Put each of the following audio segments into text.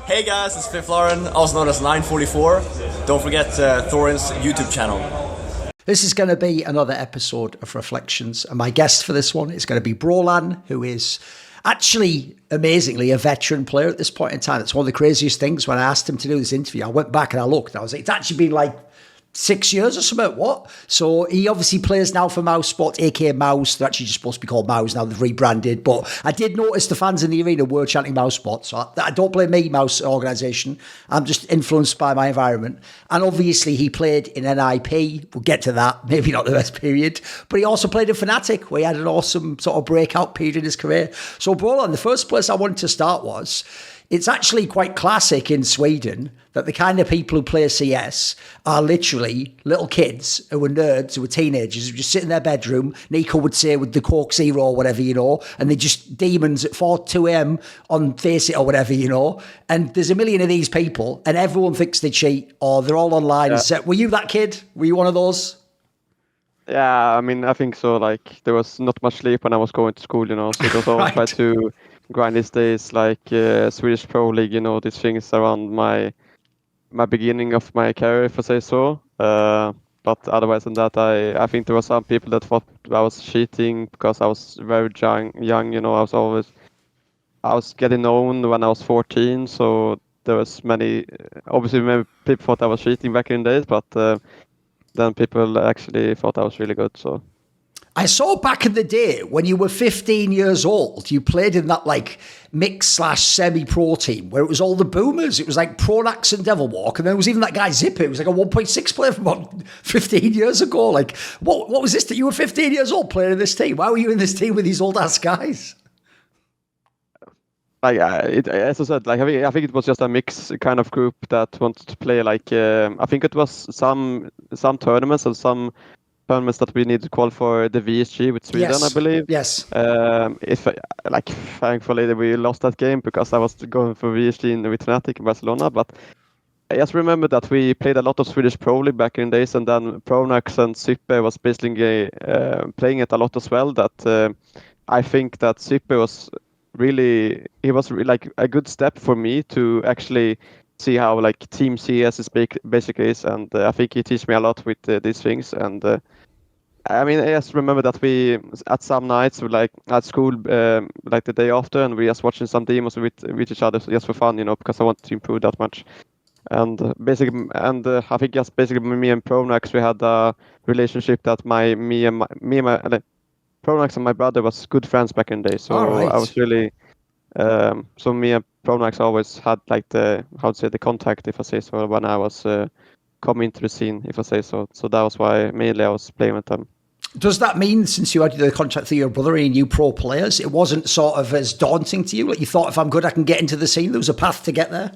Hey guys, it's Floundered, also known as 944. Don't forget Thorin's YouTube channel. This is going to be another episode of Reflections, and my guest for this one is going to be Brollan, who is actually, amazingly, a veteran player at this point in time. It's one of the craziest things. When I asked him to do this interview, I went back and I looked, and I was like, it's actually been like 6 years or something. What? So he obviously plays now for MOUZ Sports, aka MOUZ. They're actually just supposed to be called MOUZ now. They've rebranded. But I did notice the fans in the arena were chanting MOUZ Sports. So I don't blame me, MOUZ organisation. I'm just influenced by my environment. And obviously he played in NIP. We'll get to that. Maybe not the best period. But he also played in FNATIC, where he had an awesome sort of breakout period in his career. So Brollan, the first place I wanted to start was, it's actually quite classic in Sweden that the kind of people who play CS are literally little kids who are nerds, who are teenagers, who just sit in their bedroom, Nico would say with the Coke Zero or whatever, you know, and they're just demons at 2 a.m. on Face It or whatever, you know, and there's a million of these people and everyone thinks they cheat or they're all online. Yeah. So, were you that kid? Were you one of those? Yeah, I mean, I think so. Like, there was not much sleep when I was going to school, you know, so it was always try to grind these days, like Swedish Pro League, you know, these things around my beginning of my career, if I say so. But otherwise than that, I think there were some people that thought I was cheating because I was very young, you know. I was getting known when I was 14, so there was obviously many people thought I was cheating back in the days, but then people actually thought I was really good, so. I saw back in the day when you were 15 years old, you played in that like mix/semi-pro team where it was all the boomers. It was like Pronax and Devilwalk, and there was even that guy Zipper. It was like a 1.6 player from about 15 years ago. Like, what was this that you were 15 years old playing in this team? Why were you in this team with these old ass guys? Like as I said, like I think it was just a mix kind of group that wanted to play. Like I think it was some tournaments and some tournaments that we need to call for the WESG with Sweden, yes. I believe. Yes. Thankfully we lost that game because I was going for WESG with FNATIC in Barcelona. But I just remember that we played a lot of Swedish Pro League back in the days, and then pronax and Xizt was basically playing it a lot as well. That I think that Xizt was really like a good step for me to actually see how like team CS is basically is, and I think he teach me a lot with these things. And I mean, I just remember that we at some nights like at school, like the day after, and we just watching some demos with each other just for fun, you know, because I wanted to improve that much. And I think just basically me and pronax, we had a relationship that me and my pronax and my brother was good friends back in the day, so right. I was really. So me and pronax always had like the contact, if I say so, when I was coming into the scene, if I say so. So that was why mainly I was playing with them. Does that mean, since you had the contract through your brother and you pro players, it wasn't sort of as daunting to you? Like you thought, if I'm good, I can get into the scene. There was a path to get there.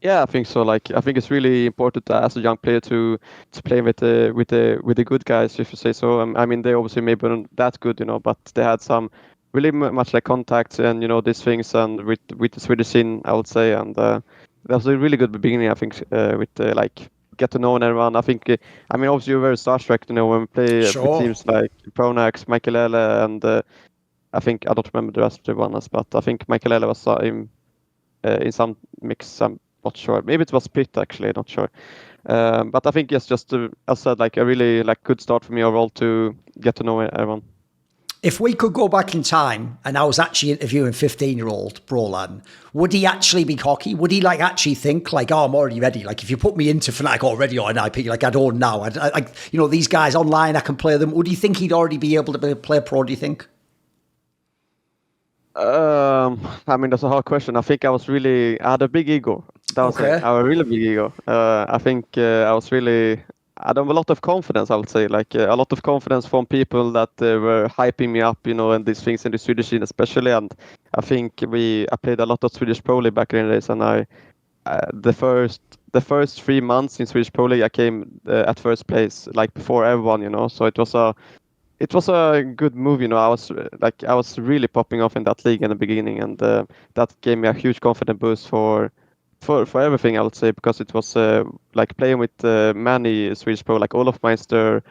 Yeah, I think so. Like I think it's really important as a young player to play with the good guys, if you say so. I mean, they obviously maybe weren't that good, you know, but they had some really much like contacts and, you know, these things, and with the Swedish scene, I would say. And that was a really good beginning, I think, with like get to know everyone. I think, I mean, obviously you're very starstruck, you know, when we play with teams like pronax, Michael Ele, and I think, I don't remember the rest of the ones, but I think Michael Ele was in some mix. I'm not sure. Maybe it was Pit, actually, not sure. But I think it's just, as I said, like a really like good start for me overall to get to know everyone. If we could go back in time and I was actually interviewing 15-year-old Brollan, would he actually be cocky? Would he like actually think like, oh, I'm already ready? Like if you put me into FNATIC already or NIP, like I don't know. I you know, these guys online, I can play them. Would you think he'd already be able to play pro, do you think? I mean, that's a hard question. I think I had a big ego. That was okay. I had a really big ego. I think I had a lot of confidence, I would say, like a lot of confidence from people that were hyping me up, you know, and these things in the Swedish scene especially. And I think I played a lot of Swedish Pro League back in the days, and the first 3 months in Swedish Pro League, I came at first place, like before everyone, you know. So it was a good move, you know. I was really popping off in that league in the beginning, and that gave me a huge confidence boost for everything, I would say, because it was like playing with many Swedish pro, like Olofboost,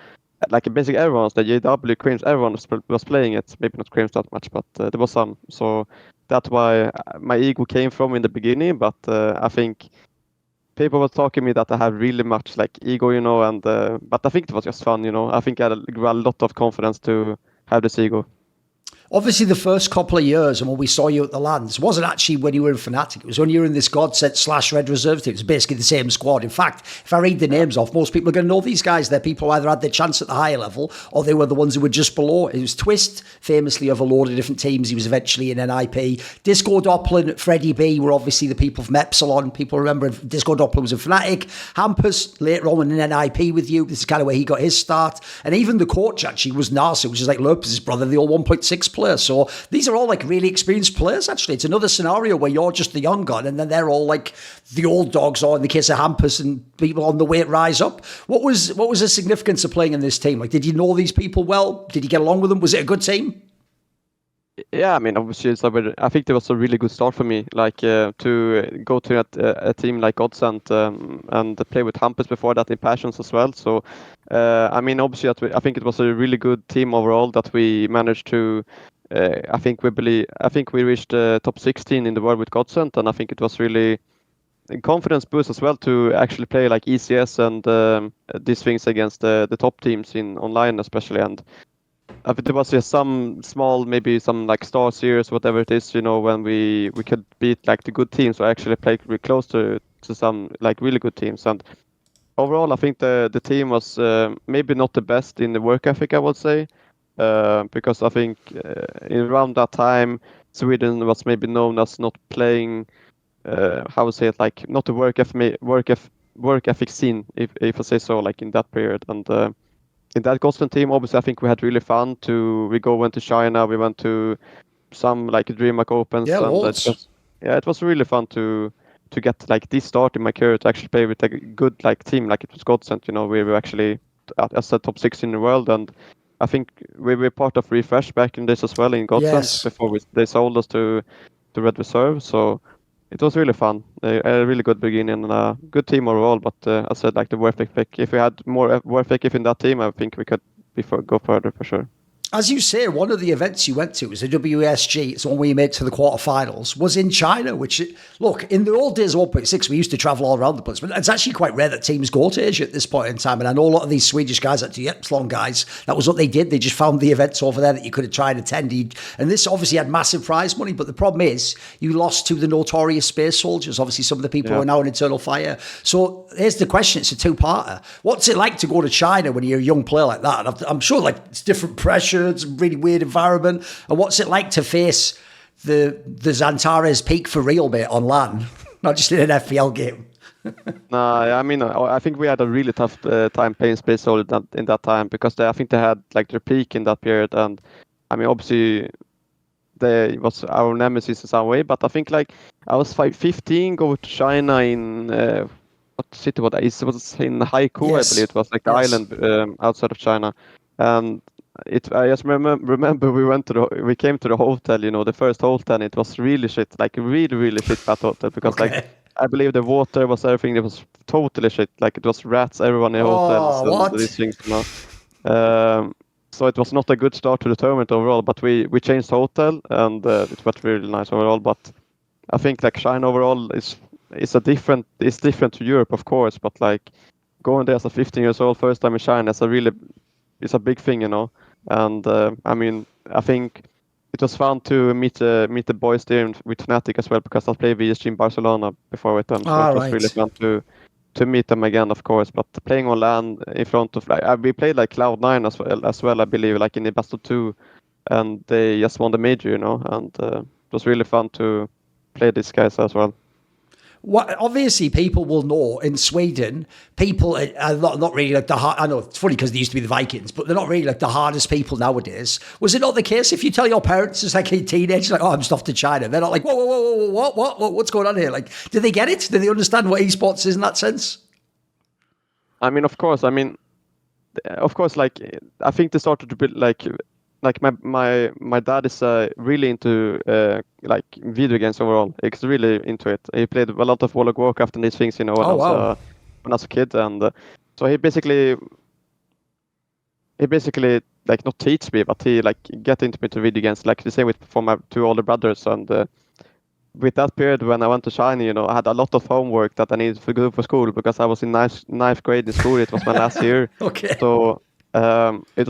like basically everyone's the JW, KRiMZ, everyone was playing it. Maybe not KRiMZ that much, but there was some. So that's why my ego came from in the beginning. But I think people were talking to me that I have really much like ego, and but I think it was just fun, I think I had a lot of confidence to have this ego. Obviously, the first couple of years and when we saw you at the Lands wasn't actually when you were in FNATIC. It was when you were in this GODSENT / Red Reserve team. It was basically the same squad. In fact, if I read the names off, most people are going to know these guys. They're people who either had their chance at the higher level or they were the ones who were just below. It was Twist, famously of a load of different teams. He was eventually in NIP. Disco Doplan, Freddie B were obviously the people from Epsilon. People remember Disco Doplan was in FNATIC. Hampus, later on in NIP with you. This is kind of where he got his start. And even the coach actually was Narsa, which is like Lopez's brother, the old 1.6 player. So these are all like really experienced players, actually. It's another scenario where you're just the young gun and then they're all like the old dogs, or in the case of Hampus and people on the way to rise up. What was the significance of playing in this team? Like, did you know these people well? Did you get along with them? Was it a good team? Yeah, I mean, obviously, I think there was a really good start for me, like to go to a team like GODSENT and play with Hampus before that in Passions as well. So, I mean, obviously, I think it was a really good team overall that we managed to. I think we reached top 16 in the world with GODSENT, and I think it was really a confidence boost as well to actually play like ECS and these things against the top teams in online especially. And I think there was just some small, maybe some like StarSeries, whatever it is, when we could beat like the good teams or actually play really close to some like really good teams. And overall, I think the team was maybe not the best in the work ethic, I would say, because I think around that time Sweden was maybe known as not playing, how to say it, like not the work ethic scene, if I say so, like in that period. And in that GODSENT team, obviously, I think we had really fun. We went to China, we went to some like DreamHack Opens. Yeah, and it was really fun to get like this start in my career to actually play with a good like team, like it was GODSENT. We were actually as a top 6 in the world, and I think we were part of Refresh back in this as well in GODSENT before they sold us to Red Reserve. So it was really fun, a really good beginning and a good team overall. But I said like the worth pick. If we had more worth pick in that team, I think we could go further for sure. As you say, one of the events you went to was the WESG. It's the one where you made it to the quarterfinals. Was in China, which, look, in the old days of 1.6, we used to travel all around the place. But it's actually quite rare that teams go to Asia at this point in time. And I know a lot of these Swedish guys, like the Epsilon guys, that was what they did. They just found the events over there that you could have tried and attended. And this obviously had massive prize money. But the problem is, you lost to the notorious Space Soldiers, obviously some of the people who are now in Eternal Fire. So here's the question. It's a two-parter. What's it like to go to China when you're a young player like that? And I'm sure like it's different pressure. It's a really weird environment. And what's it like to face the Xantares peak for real, mate, on LAN, not just in an FPL game? I mean, I think we had a really tough time playing Space Soldier in that time, because I think they had like their peak in that period. And I mean, obviously, they was our nemesis in some way. But I think like I was 15, go to China in what city was it? It was in Haikou, I believe it was like the island outside of China. And I just remember we came to the hotel, the first hotel, and it was really shit, like really, really shit that hotel, because like I believe the water was everything, it was totally shit, like it was rats, everyone in the hotels and these things, so it was not a good start to the tournament overall, but we changed the hotel and it was really nice overall. But I think like China overall is different to Europe, of course, but like going there as a 15 years old, first time in China, it's a big thing, And I mean, I think it was fun to meet the boys there with FNATIC as well, because I played WESG in Barcelona before with them. So it was really fun to meet them again, of course. But playing on LAN in front of we played like Cloud9 as well, I believe, like in the best of 2, and they just won the major, And it was really fun to play these guys as well. Obviously, people will know in Sweden, people are not really like the hard. I know it's funny because they used to be the Vikings, but they're not really like the hardest people nowadays. Was it not the case? If you tell your parents as like a teenager, like, "Oh, I'm just off to China," they're not like, "Whoa, what's going on here?" Like, do they get it? Do they understand what esports is in that sense? I mean, of course. Like I think they started to be like my dad is really into like video games overall. He's really into it. He played a lot of World of Warcraft and these things, when I was a kid, and so he basically he basically like not teach me, but he like get into me to video games. Like the same with for my two older brothers. And with that period when I went to China, you know, I had a lot of homework that I needed to do for school because I was in ninth grade in school. It was my last year. Okay. So it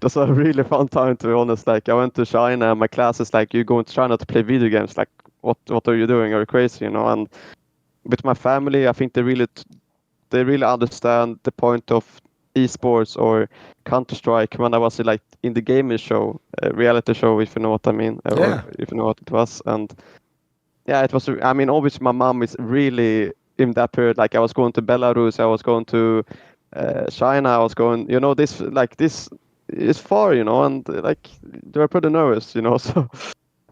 was a really fun time, to be honest. Like I went to China, and my class is like, you going to China to play video games? Like what are you doing? Are you crazy? You know. And with my family, I think they really understand the point of esports or Counter-Strike when I was like in the gaming show, reality show, if you know what I mean, or if you know what it was. And yeah, it was. I mean, obviously, my mom is really in that period. Like I was going to Belarus, I was going to China, I was going. You know, this is far, you know, and like they were pretty nervous, you know. So,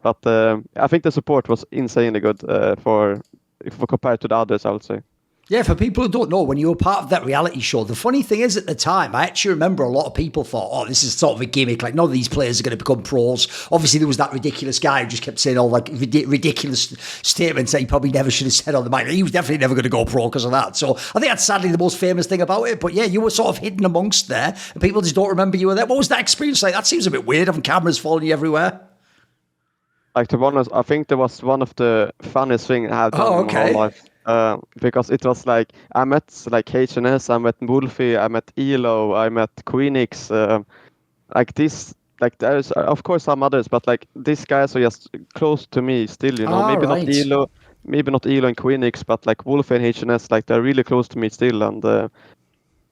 but I think the support was insanely good for compared to the others, I would say. Yeah, for people who don't know, when you were part of that reality show, the funny thing is at the time, I actually remember a lot of people thought, oh, this is sort of a gimmick. Like, none of these players are going to become pros. Obviously, there was that ridiculous guy who just kept saying all like ridiculous statements that he probably never should have said on the mic. He was definitely never going to go pro because of that. So I think that's sadly the most famous thing about it. But yeah, you were sort of hidden amongst there, and people just don't remember you were there. What was that experience like? That seems a bit weird, having cameras following you everywhere. Like, to be honest, I think that was one of the funniest things I have done in my whole life. Because it was like I met like HNS, I met Wolfie, I met Elo, I met Queenix, like this, like there's of course some others, but like these guys are just close to me still, you know. Maybe not Elo and Queenix, but like Wolfie and HNS, like they're really close to me still, and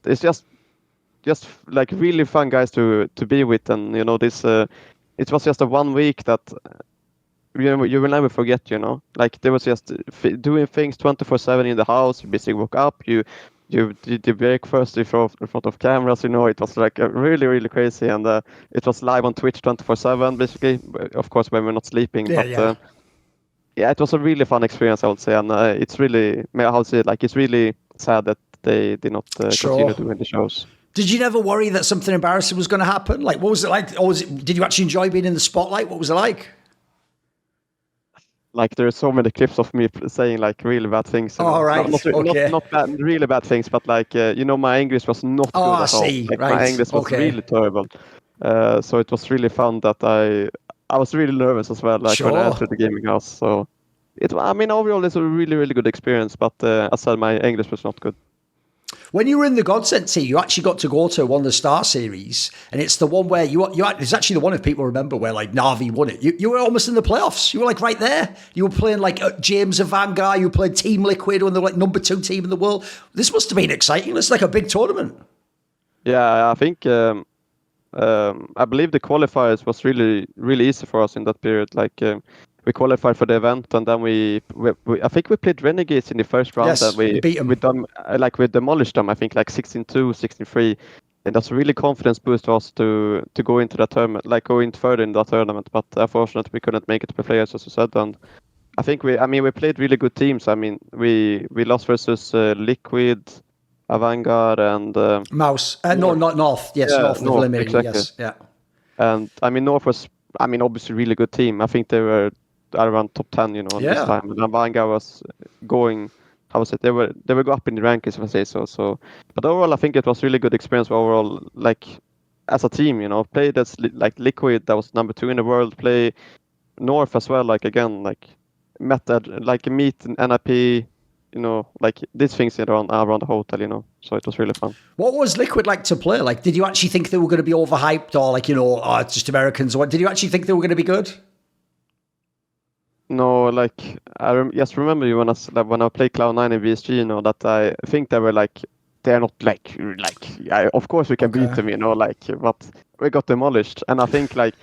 it's just like really fun guys to be with, and you know this. It was just a 1 week that. You will never forget, you know. Like there was just doing things 24/7 in the house. You basically woke up, you did your breakfast in front of cameras. You know, it was like really crazy, and it was live on Twitch 24/7, basically. Of course, when we're not sleeping. Yeah, it was a really fun experience, I would say, and it's really, how to say it, like it's really sad that they did not continue doing the shows. Did you never worry that something embarrassing was going to happen? Like, what was it like? Or did you actually enjoy being in the spotlight? What was it like? Like there are so many clips of me saying like really bad things. Oh, right. Not bad, really bad things, but like you know, my English was not good at all. Like, right. My English was really terrible. So it was really fun that I was really nervous as well. Like when I entered the gaming house. So I mean, overall it's a really good experience. But as I said, my English was not good. When you were in the GODSENT team, you actually got to go to one of the StarSeries, and it's the one where it's actually the one, if people remember, where like Na'Vi won it. You were almost in the playoffs. You were like right there. You were playing like James of Vanguard. You played Team Liquid, when they were like #2 team in the world. This must have been exciting. It's like a big tournament. Yeah, I think I believe the qualifiers was really easy for us in that period. Like. We qualified for the event, and then we I think we played Renegades in the first round. Yes, and we beat them. We demolished them. I think like 16-2, 16-3, and that's a really confidence boost to us to go into that tournament, like go in further in that tournament. But unfortunately, we couldn't make it to the players, as you said. And I think we played really good teams. I mean, we lost versus Liquid, Vanguard, and MOUZ. No, not North. Yes, yeah, North. Exactly. Yes, yeah. And I mean, North was, obviously a really good team. I think they were around top 10, you know, this time. And Vanguard was going, how was it? They were go up in the rankings, if I say so. So, but overall, I think it was really good experience overall. Like as a team, you know, play that's like Liquid, that was #2 in the world. Play North as well. Like again, like meet NIP, you know, like these things around the hotel, you know. So it was really fun. What was Liquid like to play? Like, did you actually think they were going to be overhyped, or like, you know, it's just Americans? Or what? Did you actually think they were going to be good? No, like just remember you when I played Cloud9 in VSG, you know, that I think they were like, they're not like of course we can beat them, you know, like, but we got demolished. And I think like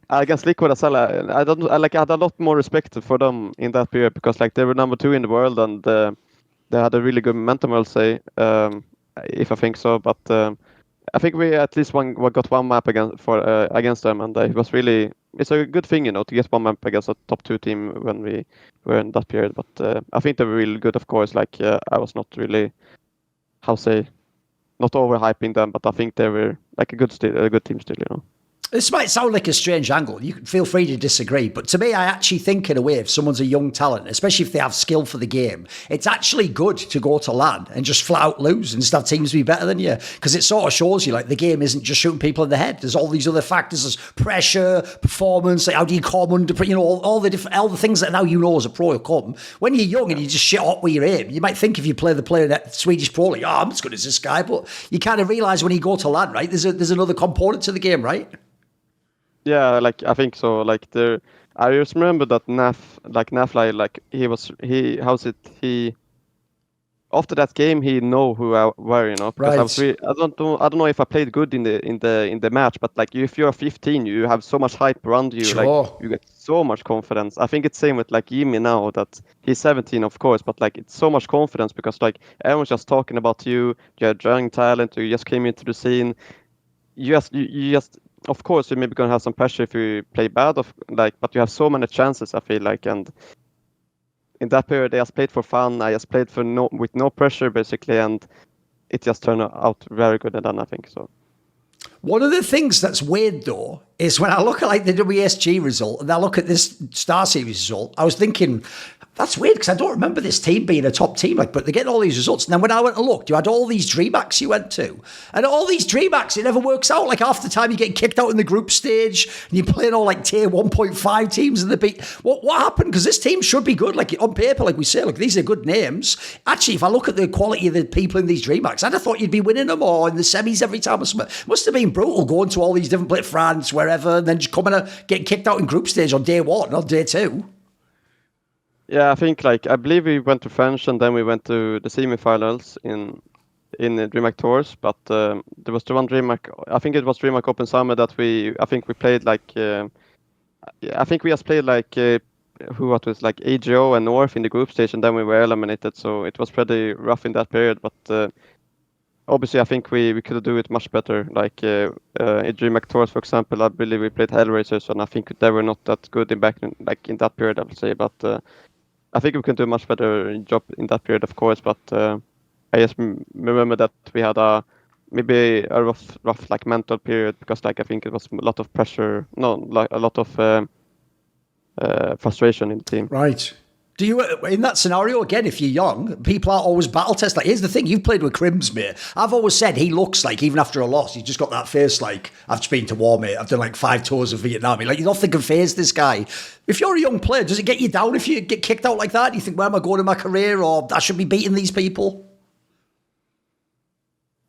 against Liquid as well, I had a lot more respect for them in that period, because like they were #2 in the world, and they had a really good momentum, I'll say, if I think so. But I think we at least got one map against them, and it's a good thing, you know, to get one map against a top 2 team when we were in that period. But I think they were really good, of course. Like I was not really, not overhyping them, but I think they were like a good team still, you know. This might sound like a strange angle. You can feel free to disagree. But to me, I actually think in a way, if someone's a young talent, especially if they have skill for the game, it's actually good to go to LAN and just flat out lose and just have teams be better than you. Because it sort of shows you like the game isn't just shooting people in the head. There's all these other factors. There's pressure, performance, like how do you come under, all the things that now you know as a pro come. When you're young and you just shit up with your aim, you might think if you play the player in that Swedish Pro League, I'm as good as this guy. But you kind of realise when you go to LAN, right, there's another component to the game, right? Yeah, like I think so. Like I just remember that he after that game he know who I were, because right. I don't know if I played good in the match, but like if you're 15, you have so much hype around you, sure. like you get so much confidence. I think it's same with like Jimmy now that he's 17, of course, but like it's so much confidence because like everyone's just talking about you. You're a young talent. You just came into the scene. You just of course, you're maybe gonna have some pressure if you play bad, but you have so many chances. I feel like, and in that period, I just played for fun. I just played with no pressure, basically, and it just turned out very good. And then I think so. One of the things that's weird though is when I look at like the WESG result and I look at this StarSeries result, I was thinking, that's weird because I don't remember this team being a top team, but they're getting all these results. And then when I went to look, you had all these DreamHacks you went to. And all these DreamHacks, it never works out. Like half the time you get kicked out in the group stage and you're playing all like tier 1.5 teams in the beat. What happened? Because this team should be good. Like on paper, like we say, like these are good names. Actually, if I look at the quality of the people in these DreamHacks, I'd have thought you'd be winning them or in the semis every time or something. It must have been brutal going to all these different places, France, wherever, and then just coming and getting kicked out in group stage on day one, not day two. Yeah, I think I believe we went to French and then we went to the semifinals in the DreamHack Tours. But there was the one DreamHack. I think it was DreamHack Open Summer that we played I think we just played what was like AGO and North in the group stage, and then we were eliminated. So it was pretty rough in that period. But obviously, I think we could do it much better. Like in DreamHack Tours, for example, I believe we played Hellraisers, and I think they were not that good in that period, I would say. But I think we can do a much better job in that period, of course. But I just remember that we had maybe a rough like mental period because I think it was a lot of pressure, a lot of frustration in the team. Right. Do you, in that scenario, again, if you're young, people are always battle test. Like, here's the thing, you've played with KRiMZ, mate. I've always said he looks like, even after a loss, he's just got that face like, I've just been to war, mate. I've done like 5 tours of Vietnam. Like, nothing can faze this guy. If you're a young player, does it get you down if you get kicked out like that? Do you think, where am I going in my career? Or I should be beating these people?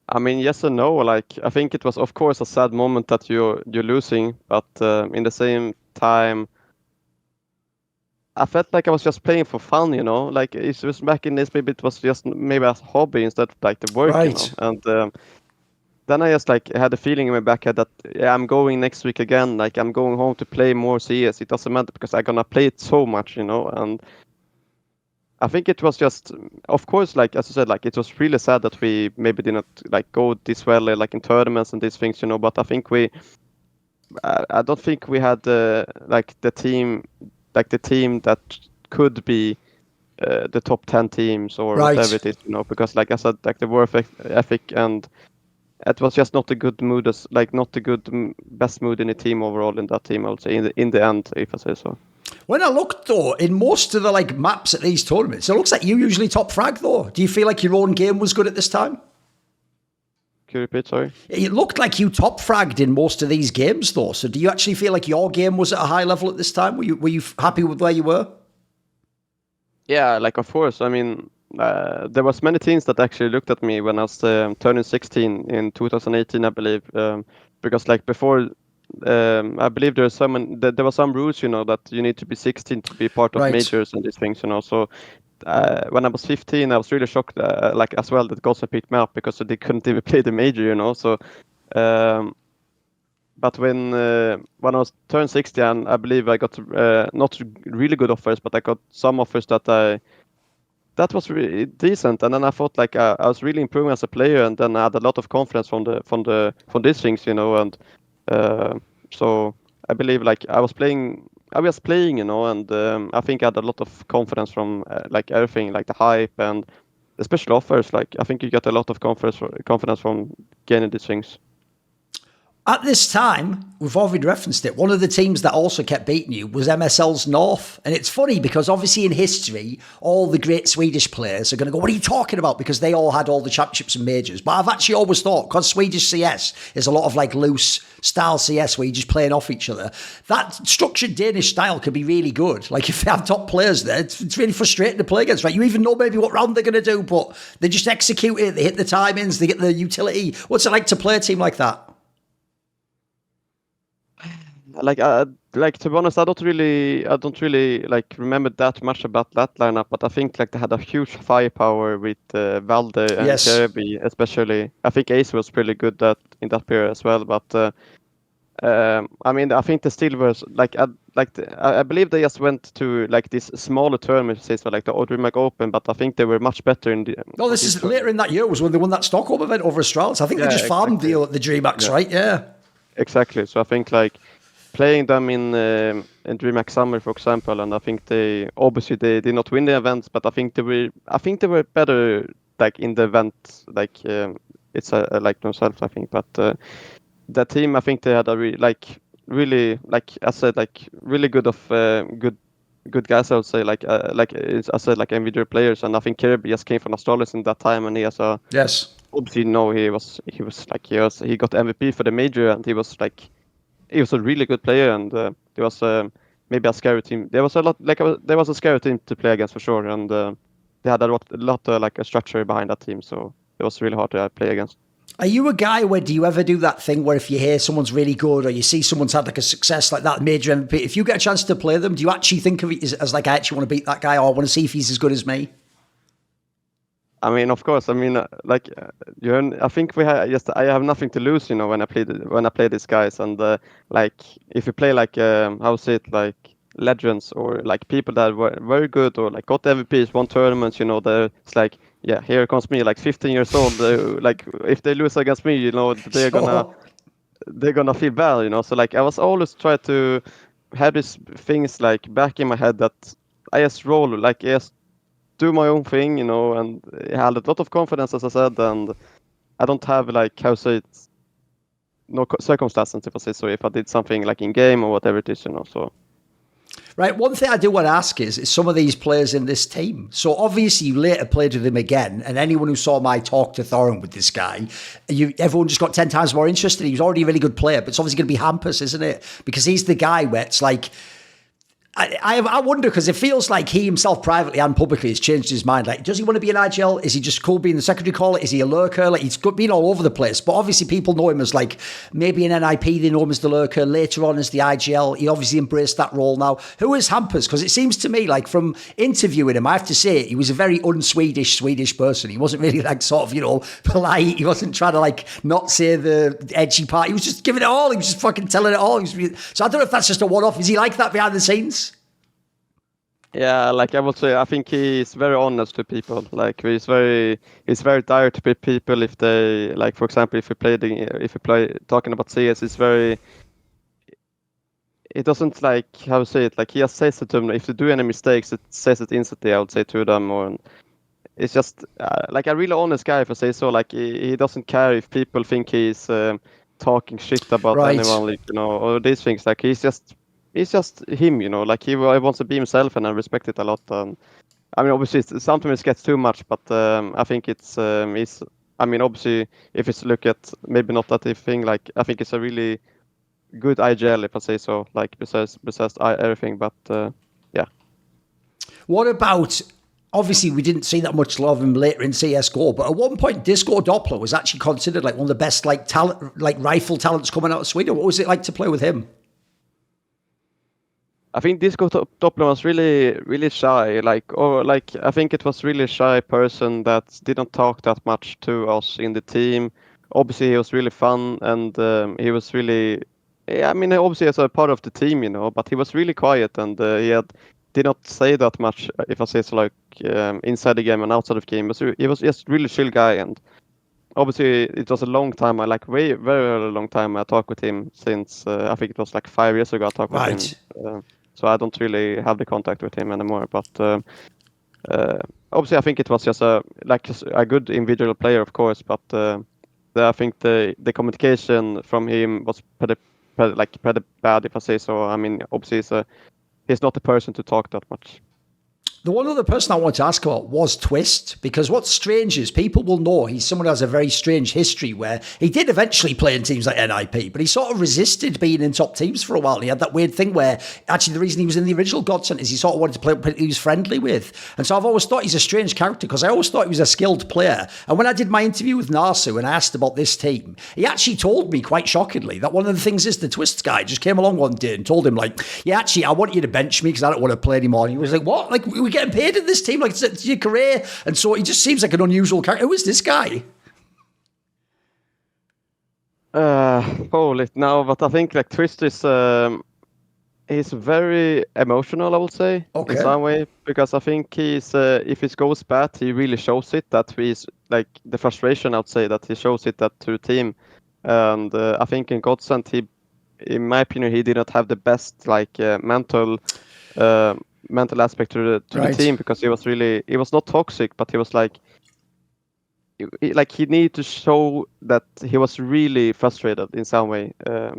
I mean, yes and no. Like, I think it was, of course, a sad moment that you're losing. But in the same time, I felt like I was just playing for fun, like it was back in this, maybe it was just maybe a hobby instead of like the work, right. And then I just had a feeling in my back head that I'm going next week again, like I'm going home to play more CS. It doesn't matter because I'm gonna play it so much, and I think it was just, of course, like as I said, like it was really sad that we maybe did not like go this well, like in tournaments and these things, but I think I don't think we had the team that could be the top 10 teams or right. whatever it is, because like I said, like the work ethic and it was just not a good mood, not the best mood in the team overall in that team, I would say, in the end, if I say so. When I looked though, in most of the like maps at these tournaments, it looks like you usually top frag though. Do you feel like your own game was good at this time? Can you repeat, sorry? It looked like you top fragged in most of these games though. So do you actually feel like your game was at a high level at this time? Were you happy with where you were? Yeah, like of course. I mean, there was many teams that actually looked at me when I was turning 16 in 2018, I believe, because like before, I believe there were some rules, that you need to be 16 to be part of right. majors and these things, So when I was 15, I was really shocked, like as well, that GODSENT picked me up because they couldn't even play the major, So, but when I was turned 16, I believe I got not really good offers, but I got some offers that was really decent. And then I thought like I was really improving as a player, and then I had a lot of confidence from these things, And so I believe like I was playing, and I think I had a lot of confidence from like everything, like the hype and the special offers. Like I think you get a lot of confidence from gaining these things. At this time, we've already referenced it, one of the teams that also kept beating you was MSL's North. And it's funny because obviously in history, all the great Swedish players are going to go, what are you talking about? Because they all had all the championships and majors. But I've actually always thought, because Swedish CS is a lot of like loose style CS where you're just playing off each other, that structured Danish style could be really good. Like if they have top players there, it's really frustrating to play against, right? You even know maybe what round they're going to do, but they just execute it, they hit the timings, they get the utility. What's it like to play a team like that? Like to be honest, I don't really like remember that much about that lineup, but I think like they had a huge firepower with Valde and Kirby, especially. I think Ace was pretty good in that period as well, but I mean, I think the still was I believe they just went to like this smaller tournament, for like the DreamHack Open, but I think they were much better in the. No, this is later in that year was when they won that Stockholm event over Astralis. I think they just farmed the DreamHacks, right? Yeah. Exactly. So I think like playing them in DreamHack Summer, for example, and I think they did not win the events, but I think they were better like in the event, like it's like themselves, I think. But that team, I think they had a really I said like really good guys. I would say I said like individual players, and I think Kirby just came from Astralis in that time, and he has a obviously he got MVP for the major, and he was a really good player, and there was maybe a scary team. There was a scary team to play against for sure, and they had a lot like a structure behind that team, so it was really hard to play against. Are you a guy where do you ever do that thing where if you hear someone's really good or you see someone's had like a success like that major MVP, if you get a chance to play them, do you actually think of it as like I actually want to beat that guy or I want to see if he's as good as me? I mean, of course. I mean, I think I have nothing to lose, when I play these guys, and like if you play like like legends or like people that were very good or like got MVPs, won tournaments, it's like, yeah, here comes me, like 15 years old. Like if they lose against me, they're gonna feel bad, So like I was always try to have these things like back in my head that I just roll, like yes. Do my own thing, and I had a lot of confidence, as I said, and I don't have no circumstances, if I say so, if I did something like in game or whatever it is, so. Right, one thing I do want to ask is some of these players in this team. So obviously you later played with him again, and anyone who saw my talk to Thorin with this guy, everyone just got 10 times more interested. He was already a really good player, but it's obviously going to be Hampus, isn't it? Because he's the guy where it's like, I wonder, because it feels like he himself privately and publicly has changed his mind. Like, does he want to be an IGL? Is he just cool being the secondary caller? Is he a lurker? Like, he's been all over the place. But obviously people know him as like, maybe an NIP, they know him as the lurker, later on as the IGL. He obviously embraced that role now. Who is Hampus? Because it seems to me like from interviewing him, I have to say, he was a very Swedish person. He wasn't really like sort of, polite. He wasn't trying to like not say the edgy part. He was just giving it all. He was just fucking telling it all. So I don't know if that's just a one-off. Is he like that behind the scenes? Yeah, like I would say, I think he's very honest to people. Like he's very direct with people. If they like, for example, if you play talking about CS, it's very. It doesn't like how to say it. Like he just says it to them. If they do any mistakes, it says it instantly. I would say to them, or it's just like a really honest guy, if I say so. Like he doesn't care if people think he's talking shit about anyone, like, or these things. Like he's just him, like he wants to be himself, and I respect it a lot. I mean, obviously, sometimes it gets too much, but I think I mean, obviously, if it's look at maybe not that thing, like I think it's a really good IGL, if I say so. Like besides everything, but yeah. What about? Obviously, we didn't see that much love of him later in CSGO, but at one point, Disco Doppler was actually considered like one of the best like talent, like rifle talents coming out of Sweden. What was it like to play with him? I think Disco Doppler was really, really shy. I think it was really shy person that didn't talk that much to us in the team. Obviously, he was really fun, and he was really. I mean, obviously as a part of the team, but he was really quiet, and did not say that much. If I say so, like inside the game and outside of the game, he was just really chill guy, and obviously it was a long time. Very, very long time. I talked with him since I think it was like 5 years ago. I talked with him. So I don't really have the contact with him anymore. But obviously, I think it was just a good individual player, of course. But I think the communication from him was pretty bad, if I say so. I mean, obviously he's not the person to talk that much. The one other person I wanted to ask about was Twist, because what's strange is people will know he's someone who has a very strange history where he did eventually play in teams like NIP, but he sort of resisted being in top teams for a while. And he had that weird thing where actually the reason he was in the original GODSENT is he sort of wanted to play he was friendly with. And so I've always thought he's a strange character because I always thought he was a skilled player. And when I did my interview with Narsu and I asked about this team, he actually told me quite shockingly that one of the things is the Twist guy just came along one day and told him like, yeah, actually I want you to bench me because I don't want to play anymore. And he was like, what? Like we're getting paid in this team, like it's your career. And so he just seems like an unusual character. Who is this guy? Holy no, but I think like Twist is he's very emotional, I would say, in some way, because I think he's if it goes bad, he really shows it. That he's like the frustration, I would say, that he shows it that to the team. And I think in GODSENT, he, in my opinion, he did not have the best like mental aspect to the team, because he was not toxic, but he was like he needed to show that he was really frustrated in some way,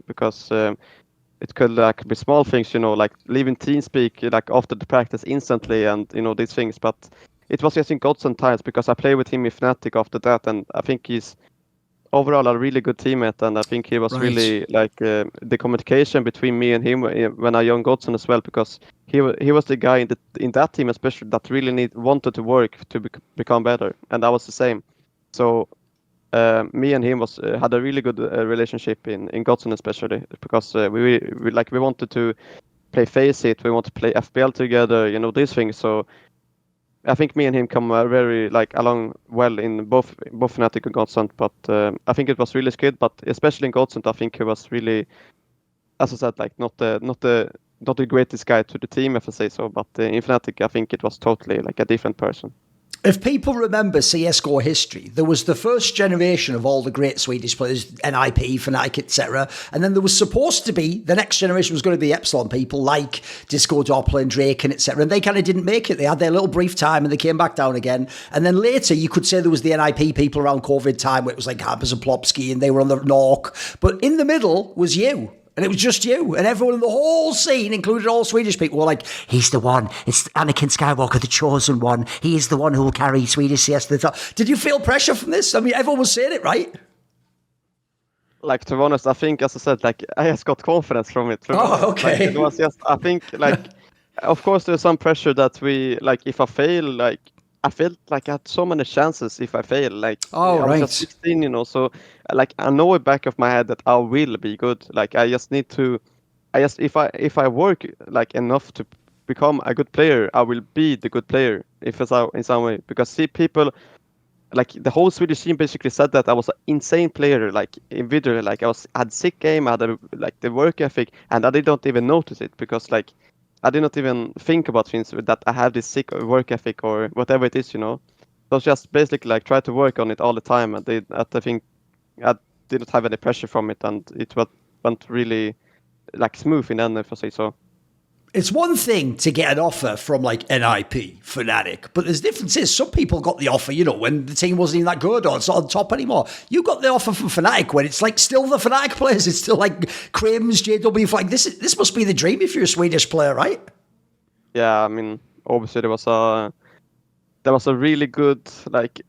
because it could like be small things, like leaving TeamSpeak like after the practice instantly, and these things. But it was just in GODSENT times, because I played with him in FNATIC after that, and I think he's overall a really good teammate, and I think he was really like the communication between me and him when I joined GODSENT as well, because he was the guy in that team especially that really wanted to work to become better, and I was the same. So me and him had a really good relationship in GODSENT, especially because we wanted to play FACEIT, we want to play FPL together, these things. So I think me and him come very like along well in both FNATIC and GODSENT, but I think it was really good. But especially in GODSENT, I think he was really, as I said, like not the greatest guy to the team, if I say so. But in FNATIC, I think it was totally like a different person. If people remember CSGO history, there was the first generation of all the great Swedish players, NIP, FNATIC, etc. And then there was supposed to be, the next generation was going to be Epsilon people like Disco, doplan, Drake, and etc. And they kind of didn't make it. They had their little brief time and they came back down again. And then later, you could say there was the NIP people around COVID time where it was like Hampus and Plopsky and they were on the Nork. But in the middle was you. And it was just you. And everyone in the whole scene, including all Swedish people, were like, he's the one. It's Anakin Skywalker, the chosen one. He is the one who will carry Swedish CS to the top. Did you feel pressure from this? I mean, everyone was saying it, right? Like, to be honest, I think, as I said, like, I just got confidence from it. Okay. Like, it was just, I think, like, of course, there's some pressure that we, like, if I fail, like, I felt like I had so many chances if I fail. Like, I was just 16, so like I know in back of my head that I will be good. Like I just need to, if I work like enough to become a good player, I will be the good player if it's in some way. Because see, people like the whole Swedish team basically said that I was an insane player, like individually. Like I had sick game, I had like the work ethic, and I didn't even notice it because like I did not even think about things that I have this sick work ethic or whatever it is, So it's just basically like try to work on it all the time, and I think I didn't have any pressure from it, and it went really like smooth in the end, if I say so. It's one thing to get an offer from like NIP, FNATIC, but there's differences. Some people got the offer, when the team wasn't even that good or it's not on top anymore. You got the offer from FNATIC when it's like still the FNATIC players. It's still like KRiMZ, JW. Like this must be the dream if you're a Swedish player, right? Yeah, I mean, obviously there was a really good like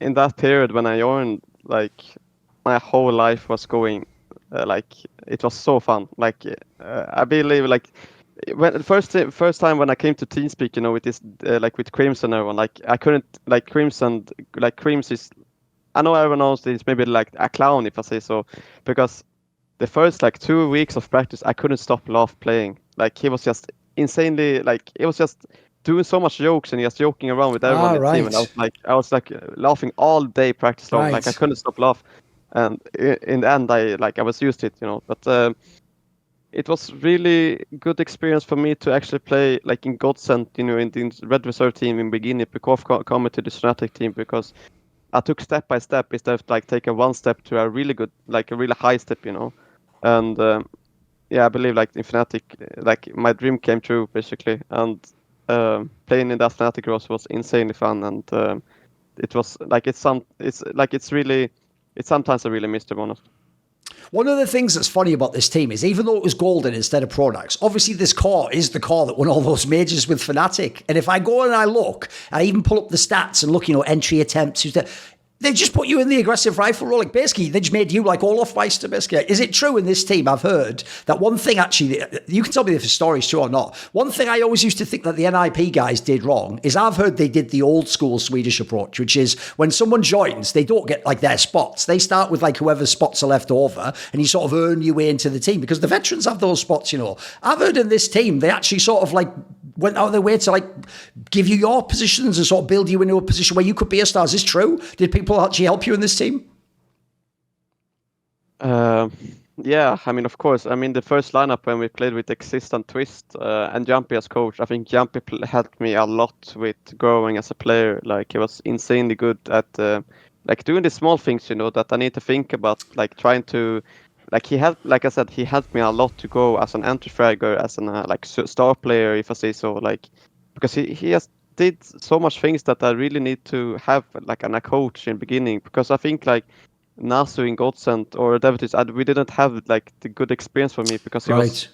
in that period when I joined. Like my whole life was going like it was so fun. Like I believe like. When the first time when I came to TeamSpeak, with this like with KRiMZ and everyone, like I couldn't like KRiMZ is, I know everyone knows this, maybe like a clown if I say so, because the first like 2 weeks of practice I couldn't stop laugh playing. Like he was just insanely like it was just doing so much jokes and just joking around with everyone in the team, and I was like laughing all day practice long, like I couldn't stop laugh, and in the end I was used to it, but. It was really good experience for me to actually play like in GODSENT, in the Red Reserve team in beginning before coming to the FNATIC team, because I took step by step instead of like taking one step to a really good, like a really high step, and I believe like in FNATIC, like my dream came true basically, and playing in that FNATIC was insanely fun, and it was like it's it's sometimes I really miss, to be honest. One of the things that's funny about this team is even though it was Golden instead of Pronax, obviously this core is the core that won all those majors with FNATIC. And if I go and I look, I even pull up the stats and look, entry attempts, they just put you in the aggressive rifle role. Like, basically, they just made you like Olofboost, basically. Is it true in this team? I've heard that one thing, actually, you can tell me if the story's true or not. One thing I always used to think that the NIP guys did wrong is I've heard they did the old school Swedish approach, which is when someone joins, they don't get like their spots. They start with like whoever's spots are left over and you sort of earn your way into the team because the veterans have those spots, I've heard in this team, they actually sort of like went out of their way to like give you your positions and sort of build you into a position where you could be a star. Is this true? Did people actually help you in this team? Yeah, I mean, of course. I mean, the first lineup when we played with Xizt and Twist and Jumpy as coach, I think Jumpy helped me a lot with growing as a player. Like, he was insanely good at like doing the small things, that I need to think about, like trying to. Like he helped, like I said, he helped me a lot to go as an anti-fragger, as an like star player, if I say so. Like because he has did so much things that I really need to have like a coach in the beginning. Because I think like Nasu in GODSENT or Devilwalk, we didn't have like the good experience for me because he was,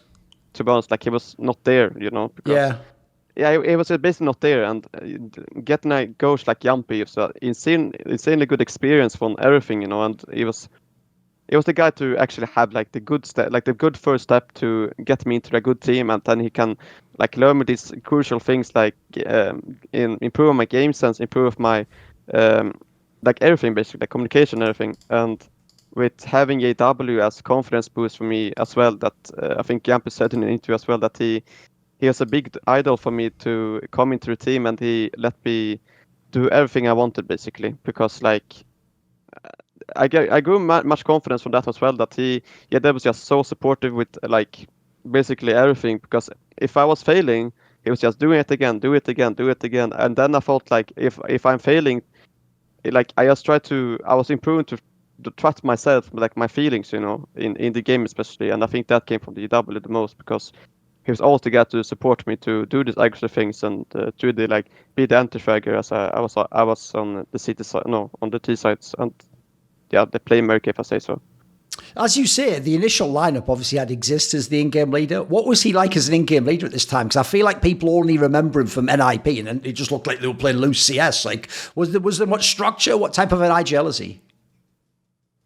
to be honest, like he was not there, Because, yeah, he was basically not there, and getting a coach like Jumpy was an insanely good experience from everything, and he was the guy to actually have like the good step, like the good first step to get me into a good team, and then he can like learn me these crucial things like improve my game sense, improve my like everything, basically, like communication and everything. And with having AW as confidence boost for me as well, that I think Jumpy said in an interview as well that he was a big idol for me to come into the team, and he let me do everything I wanted, basically, because like I grew much confidence from that as well. That that was just so supportive with like basically everything. Because if I was failing, he was just doing it again, do it again, do it again. And then I felt like if I'm failing, like I was improving to trust myself, like my feelings, in the game especially. And I think that came from the EW the most, because he was always the guy to support me to do these aggressive things and to really like be the anti-fragger as I was on the CT side, no, on the T sides, and yeah, the playmaker, if I say so. As you say, the initial lineup obviously had Xizt as the in-game leader. What was he like as an in-game leader at this time? Because I feel like people only remember him from NIP, and it just looked like they were playing loose CS. Like, was there much structure? What type of an IGL is he?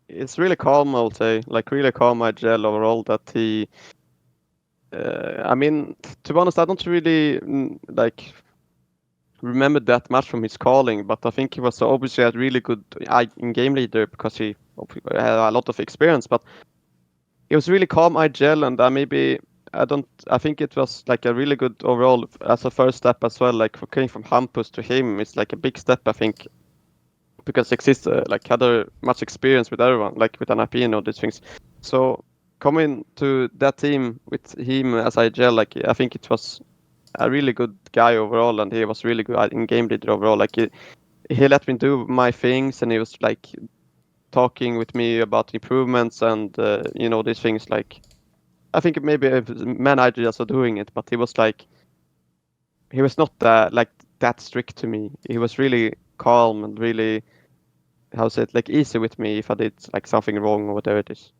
It's really calm, I would say. Like, really calm IGL overall. That he, I mean, to be honest, I don't really like remember that much from his calling, but I think he was obviously a really good in-game leader because he had a lot of experience. But it was really calm IGL, and I think it was like a really good overall as a first step as well. Like, for coming from hampus to him, it's like a big step, I think, because Xizt like had much experience with everyone, like with NIP and all these things. So coming to that team with him as IGL, like I think it was a really good guy overall, and he was really good in game leader overall. Like he let me do my things, and he was like talking with me about improvements and these things. Like I think maybe managers are doing it, but he was not like that strict to me. He was really calm and really, like easy with me if I did like something wrong or whatever it is.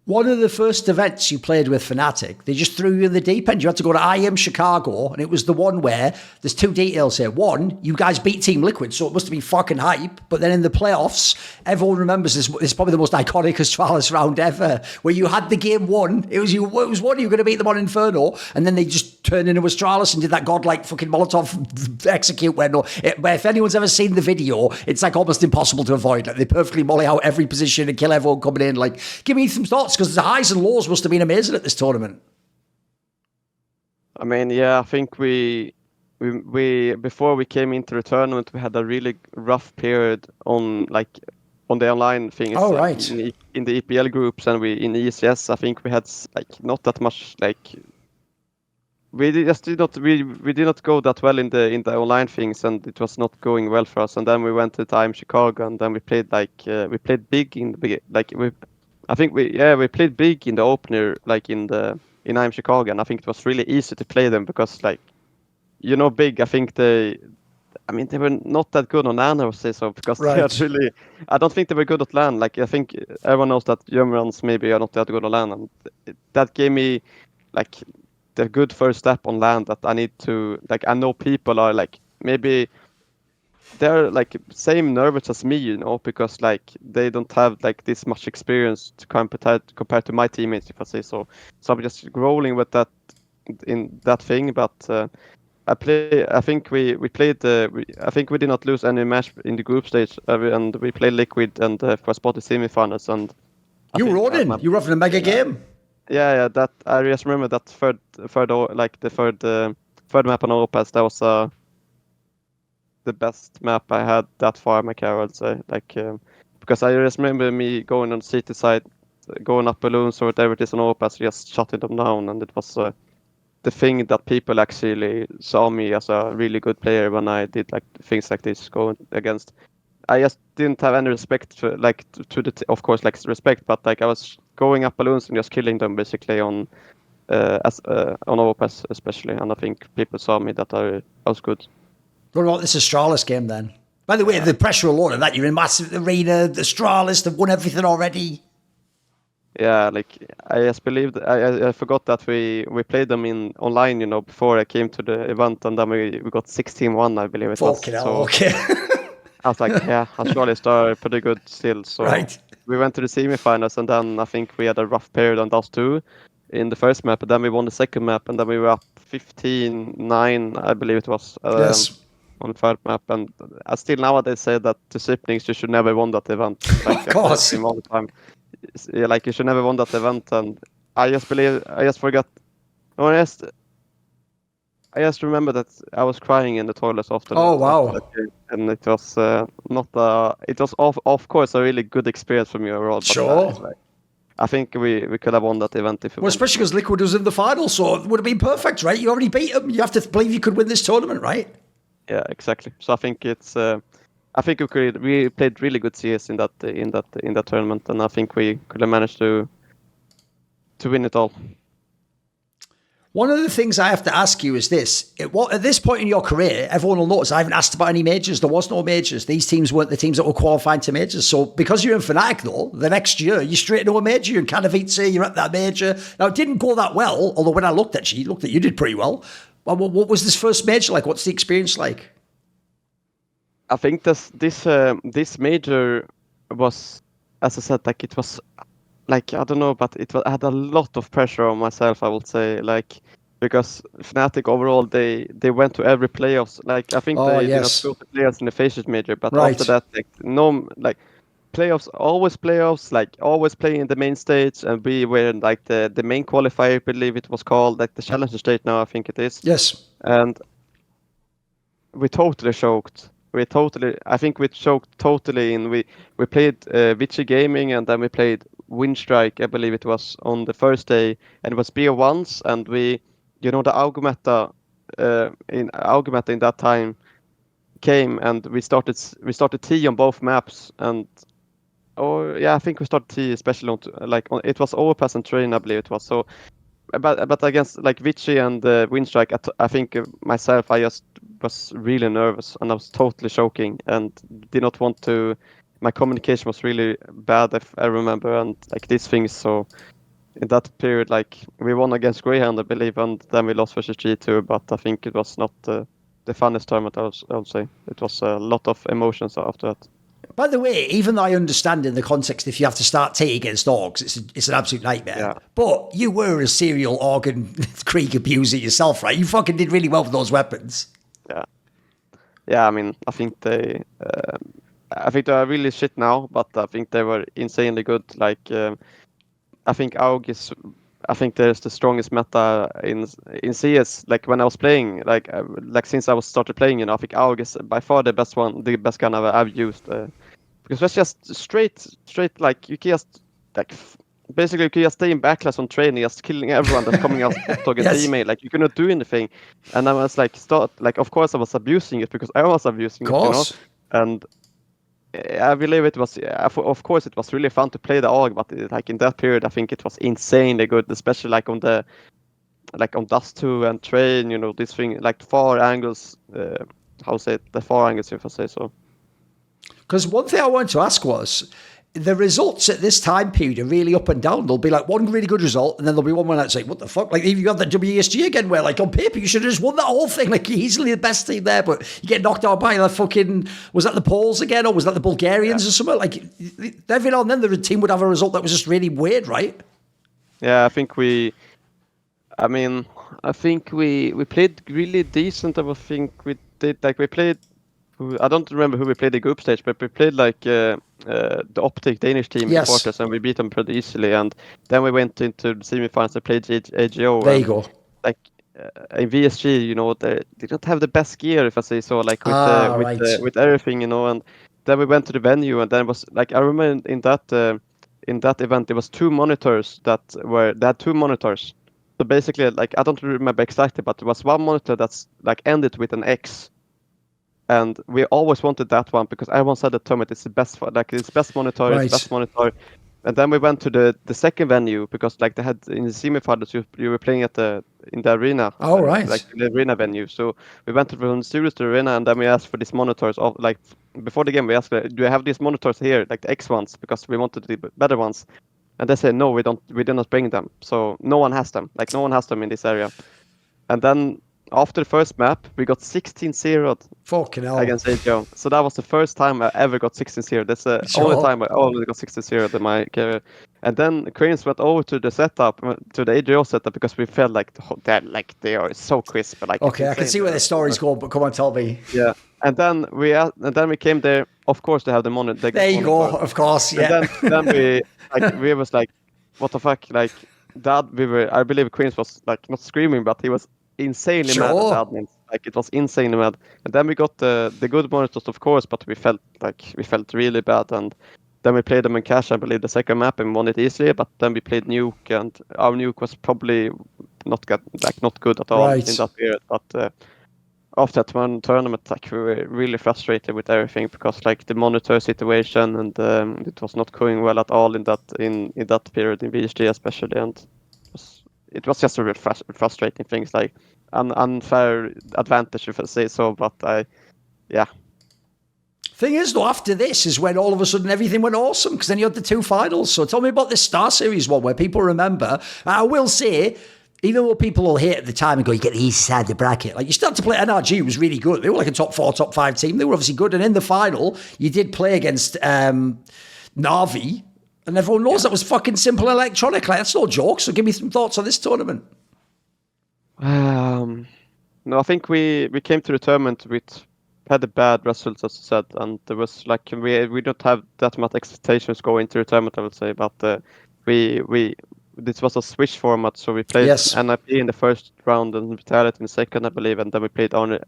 One of the first events you played with FNATIC, they just threw you in the deep end. You had to go to IEM Chicago, and it was the one where there's two details here. One, you guys beat Team Liquid, so it must have been fucking hype. But then in the playoffs, everyone remembers this. It's probably the most iconic Astralis round ever, where you had the game won. It was one, you were going to beat them on Inferno, and then they just turned into Astralis and did that godlike fucking Molotov execute. Where if anyone's ever seen the video, it's like almost impossible to avoid. Like, they perfectly molly out every position and kill everyone coming in. Like, give me some thoughts, because the highs and lows must have been amazing at this tournament. I mean, yeah, I think we before we came into the tournament, we had a really rough period on the online things. Oh, right. In the EPL groups, and in ECS, I think we had like not that much like. We did not go that well in the online things, and it was not going well for us. And then we went to IEM Chicago, and then we played big in the beginning. We played big in the opener, like in IEM Chicago, and I think it was really easy to play them because, like, big. I think I mean, they were not that good on LAN, I would say so, because they Right. are really. I don't think they were good at LAN. Like I think everyone knows that Germans maybe are not that good on LAN, and that gave me like the good first step on LAN that I need to like. I know people are like maybe they're like same nervous as me, you know, because like they don't have like this much experience to compared to my teammates, if I say so. So I'm just rolling with that in that thing, but. I think we played. I think we did not lose any match in the group stage, and we played Liquid and for spot the semifinals. And You were running. You were having a mega game. Yeah. That I just remember that third map on Overpass. That was the best map I had that far in my career, I'd say. Like because I just remember me going on city side, going up balloons or whatever it is on Overpass, just shutting them down, and it was. The thing that people actually saw me as a really good player when I did like things like this going against. I just didn't have any respect for like of course like respect, but like I was going up balloons and just killing them basically on overpass especially, and I think people saw me that I was good. What about this Astralis game then? By the way, the pressure alone of that, you're in massive arena, the Astralis, they've won everything already. Yeah, like I just believed I forgot that we played them in online, you know, before I came to the event, and then we got 16-1, I believe it was. Fucking hell, okay. I was like, yeah, Astralis are pretty good still. So right. We went to the semifinals, and then I think we had a rough period on those two in the first map, and then we won the second map, and then we were up 15-9, I believe it was. Yes. On the third map, and I still nowadays say that the Siblings you should never won that event. Like, of course. all the time. Yeah, like you should never won that event, and I just forgot. No, I just remember that I was crying in the toilet after. Oh wow! After that game, and it was not. It was of course a really good experience for me overall. But, sure. I think we could have won that event if we. Well, especially because Liquid was in the final, so it would have been perfect, right? You already beat them. You have to believe you could win this tournament, right? Yeah, exactly. So I think it's. I think we played really good CS in that tournament, and I think we could have managed to win it all. One of the things I have to ask you is this. At this point in your career, everyone will notice I haven't asked about any majors. There was no majors. These teams weren't the teams that were qualifying to majors. So because you're in FNATIC, though, the next year, you're straight into a major. You're in Katowice, you're at that major. Now, it didn't go that well, although when I looked at you did pretty well. What was this first major like? What's the experience like? I think this major was, as I said, like it was, like I don't know, but I had a lot of pressure on myself. I would say, like because FNATIC overall they went to every playoffs. Like I think they did not go to playoffs in the Faces major, but after that, like playoffs, like always playing in the main stage, and we were like the main qualifier, I believe it was called, like the challenger stage now, I think it is. Yes, and we totally choked. I think we choked totally in. We played Vichy Gaming, and then we played Windstrike, I believe it was, on the first day, and it was BO1s, and we, the Augmeta in that time came, and we started T on both maps, and I think we started T especially it was Overpass and Train, I believe it was. So but against like Vichy and Windstrike, I think myself, I just was really nervous, and I was totally choking and did not want to. My communication was really bad, if I remember, and like these things. So in that period, like we won against Greyhound, I believe, and then we lost versus G2. But I think it was not the funnest tournament. I would say it was a lot of emotions after that. By the way, even though I understand in the context if you have to start T against Augs, it's an absolute nightmare. Yeah. But you were a serial Aug and Krieg abuser yourself, right? You fucking did really well with those weapons. Yeah. I mean, I think they are really shit now, but I think they were insanely good. Like, I think Aug is. I think there's the strongest meta in CS. Like when I was playing, like since I was started playing, I think Aug is by far the best gun I've used. Because that's just straight. Like you can just basically you can just stay in backlash on training, just killing everyone that's coming out target teammate. Like you cannot do anything. And I was like of course I was abusing it because I was abusing it, And I believe it was, of course, it was really fun to play the AUG, but like in that period, I think it was insanely good, especially like on Dust 2 and Train, this thing, like far angles, the far angles, if I say so. Because one thing I wanted to ask was, the results at this time period are really up and down. There'll be like one really good result, and then there'll be one where it's like, what the fuck? Like, you got the WESG again, where like on paper you should have just won that whole thing. Like, you're easily the best team there, but you get knocked out by the fucking, was that the Poles again, or was that the Bulgarians or something? Like, every now and then the team would have a result that was just really weird, right? Yeah, I think we played really decent. I think we did, like, we played, I don't remember who we played the group stage, but we played like the Optic Danish team in the quarters, and we beat them pretty easily. And then we went into the semifinals and played AGO. There you go. Like in VSG, you know, they don't have the best gear, if I say so. Like with everything, you know. And then we went to the venue, and then it was like, I remember in that event there was two monitors they had two monitors. So basically, like, I don't remember exactly, but there was one monitor that's like ended with an X. And we always wanted that one because everyone said that Tomet is the best, like, it's best monitor, it's best monitor. And then we went to the second venue because, like, they had in the semifinals, you were playing in the arena. Oh, right. Like the arena venue. So we went from the studios to the arena, and then we asked for these monitors. Like, before the game, we asked, do you have these monitors here, like the X ones, because we wanted the better ones. And they said, no, we did not bring them. So no one has them. Like, no one has them in this area. And then after the first map, we got 16-0 Fucking hell. against AGO. So that was the first time I ever got 16-0. That's the only time I only got 16-0 in my career. And then KRiMZ went over to the setup, to the AGO setup, because we felt like they are so crisp. Like, okay, I can see where the story's going, but come on, tell me. Yeah, and then we came there. Of course, they have the monitor. There you go. Of course, yeah. And then we was like, what the fuck? Like, that I believe KRiMZ was like not screaming, but he was insanely mad at the admins. Like, it was insanely mad. And then we got the good monitors, of course, but we felt really bad. And then we played them in cash, I believe, the second map, and won it easily. But then we played Nuke, and our Nuke was probably not good at all in that period. But after that one tournament, like, we were really frustrated with everything because, like, the monitor situation, and it was not going well at all in that period in VSG especially. And it was just a real frustrating things, like an unfair advantage, if I say so. But Thing is, though, after this is when all of a sudden everything went awesome, because then you had the two finals. So tell me about this StarSeries one where people remember. I will say, even though people will hate at the time and go, you get the east side of the bracket, like, you started to play NRG, was really good. They were like a top 4, top 5 team. They were obviously good. And in the final, you did play against Na'Vi. And everyone knows that was fucking simple electronic. Like, that's no joke. So give me some thoughts on this tournament. No, I think we came to the tournament with had a bad results, as I said, and there was like we don't have that much expectations going into the tournament, I would say. But this was a switch format, so we played NIP in the first round and Vitality in the second, I believe, and then we played on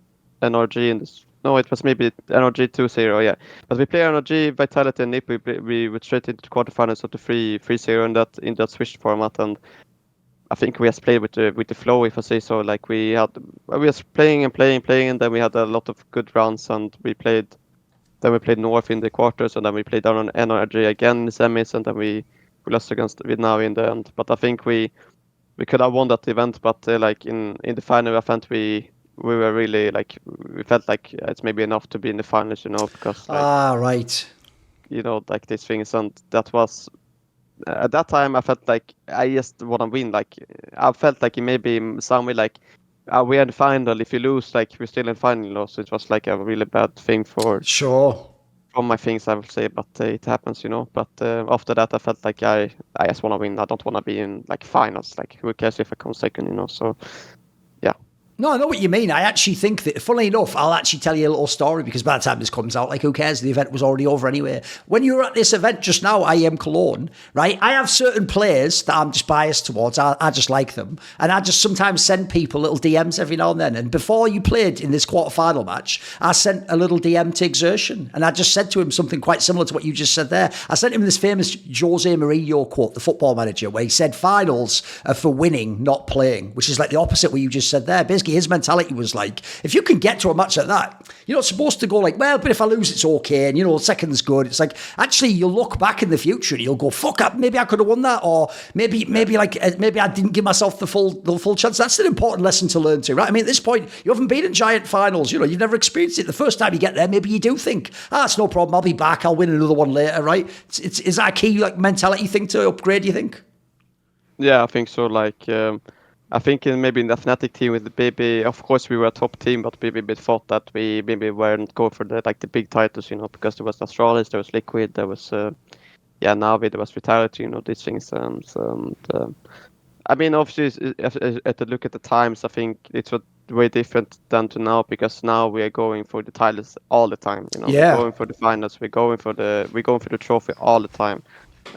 NRG in this. No, it was maybe NRG 2-0, yeah. But we played NRG, Vitality, and NIP. We went straight into the quarterfinals of the 3-0 in that switched format, and I think we just played with the flow, if I say so. Like, we was playing, and then we had a lot of good rounds, and we played North in the quarters, and then we played down on NRG again in the semis, and then we lost against Vietnam in the end. But I think we could have won that event, but like in the final event, we were really, like, we felt like it's maybe enough to be in the finals, you know, because like, you know, like, these things. And that was at that time I felt like I just want to win. Like, I felt like maybe in some way, like, we're in the final, if you lose, like, we're still in final, you know. So it was like a really bad thing from my things, I would say, but it happens, you know. But after that I felt like I just want to win. I don't want to be in, like, finals. Like, who cares if I come second, you know. So yeah. No, I know what you mean. I actually think that, funnily enough, I'll actually tell you a little story, because by the time this comes out, like, who cares? The event was already over anyway. When you were at this event just now, IEM Cologne, right? I have certain players that I'm just biased towards. I just like them. And I just sometimes send people little DMs every now and then. And before you played in this quarterfinal match, I sent a little DM to Exertion. And I just said to him something quite similar to what you just said there. I sent him this famous Jose Mourinho quote, the football manager, where he said finals are for winning, not playing, which is like the opposite what you just said there. Basically, basically his mentality was like, if you can get to a match like that, you're not supposed to go like, well, but if I lose, it's okay, and second's good. It's like, actually, you'll look back in the future and you'll go, fuck up, maybe I could have won that, or maybe I didn't give myself the full chance. That's an important lesson to learn too, right? I mean, at this point, you haven't been in giant finals, you've never experienced it. The first time you get there, maybe you do think, it's no problem, I'll be back, I'll win another one later, right? Is that a key mentality thing to upgrade, you think? Yeah, I think so. I think maybe in the FNATIC team with the baby, of course we were a top team, but we maybe thought that we maybe weren't going for the big titles, because there was Astralis, there was Liquid, there was Navi, there was Vitality, these things. I mean, obviously, at the look at the times, I think it's way different than to now, because now we are going for the titles all the time. We're going for the finals, we're going for the trophy all the time.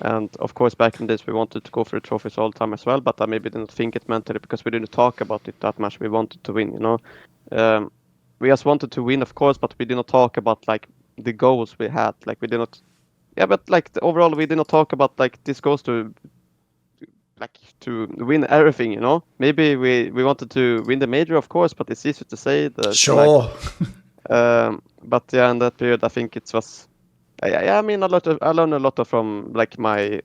And of course, back in this, we wanted to go for the trophies all the time as well, but I maybe didn't think it mentally because we didn't talk about it that much. We wanted to win, we just wanted to win, of course, but we did not talk about the goals we had. We did not, overall, we did not talk about this goes to win everything. Maybe we wanted to win the major, of course, but it's easy to say. Sure. But yeah, in that period, I think it was. I mean, I learned a lot from my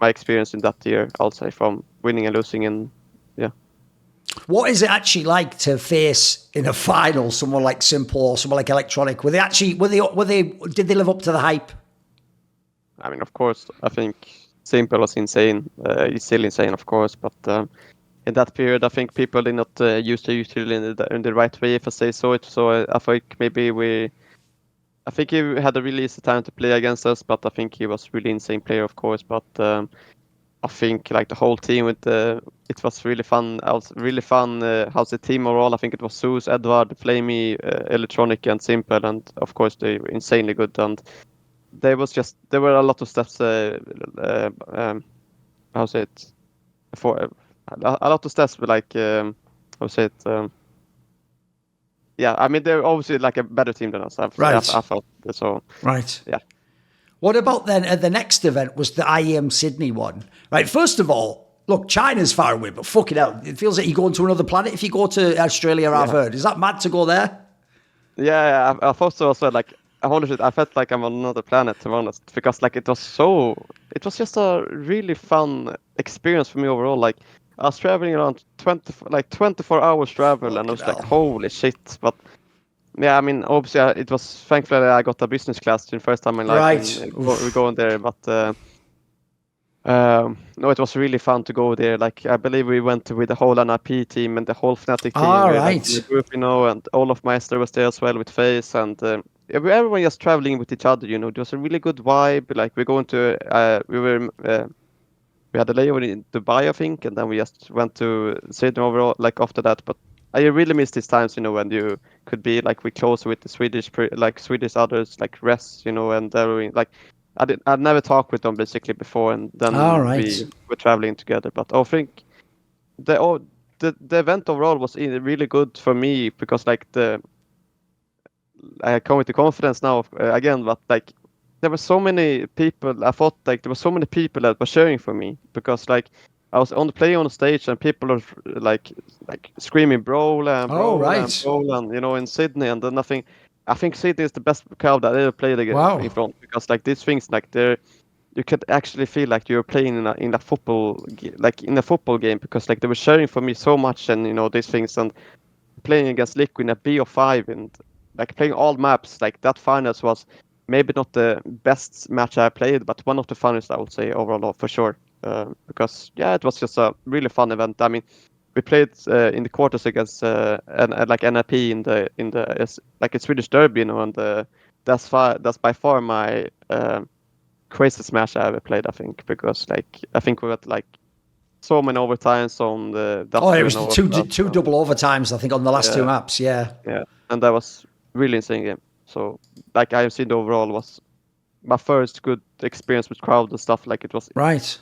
experience in that year, also from winning and losing, and yeah. What is it actually like to face in a final someone like Simple or someone like Electronic? Did they live up to the hype? I mean, of course, I think Simple was insane. He's still insane, of course, but in that period, I think people did not use the utility in the right way, if I say so. So I think maybe I think he had a really easy time to play against us, but I think he was really insane player, of course. But I think the whole team it was really fun. Really fun. How's the team overall? I think it was Zeus, Edward, Flamey, Electronic, and Simple, and of course they were insanely good. And there were a lot of steps. How's it? For a lot of steps, how's it? Yeah, I mean, they're obviously a better team than us. I felt so. Right. Yeah. What about then the next event was the IEM Sydney one, right? First of all, look, China's far away, but fucking hell, it feels like you're going to another planet if you go to Australia, I've heard. Is that mad to go there? Yeah, I thought so as well. Holy shit, I felt like I'm on another planet, to be honest, because it was just a really fun experience for me overall. I was traveling around 24 hours travel, and I was like, holy shit. But yeah, I mean, obviously, it was thankfully I got a business class the first time in life. Right. We're going there, but no, it was really fun to go there. I believe we went with the whole NRP team and the whole FNATIC team. Right. The group, and Olofmeister was there as well with Face, and everyone just traveling with each other. There was a really good vibe. We're going to we had a layover in Dubai, I think, and then we just went to Sydney overall, after that. But I really miss these times, when you could be we close with the Swedish others, Res, and I'd never talked with them basically before, and then we were traveling together. But I think the event overall was really good for me because I come with the confidence now again, but there were so many people. I thought there were so many people that were cheering for me because I was playing on the stage and people are screaming Brollan, Brollan, in Sydney, and then I think Sydney is the best crowd that I ever played against in front because these things you could actually feel you're playing in a football in a football game because they were cheering for me so much, and these things, and playing against Liquid in a BO5 and playing all maps that finals was maybe not the best match I played, but one of the funnest I would say overall for sure. Because it was just a really fun event. I mean, we played in the quarters against NRP in the a Swedish derby, and that's by far my craziest match I ever played. I think because I think we had so many overtimes on the. It was two double overtimes I think on the last two maps. Yeah, and that was really insane game. So I've seen the overall was my first good experience with crowd and stuff. It was right.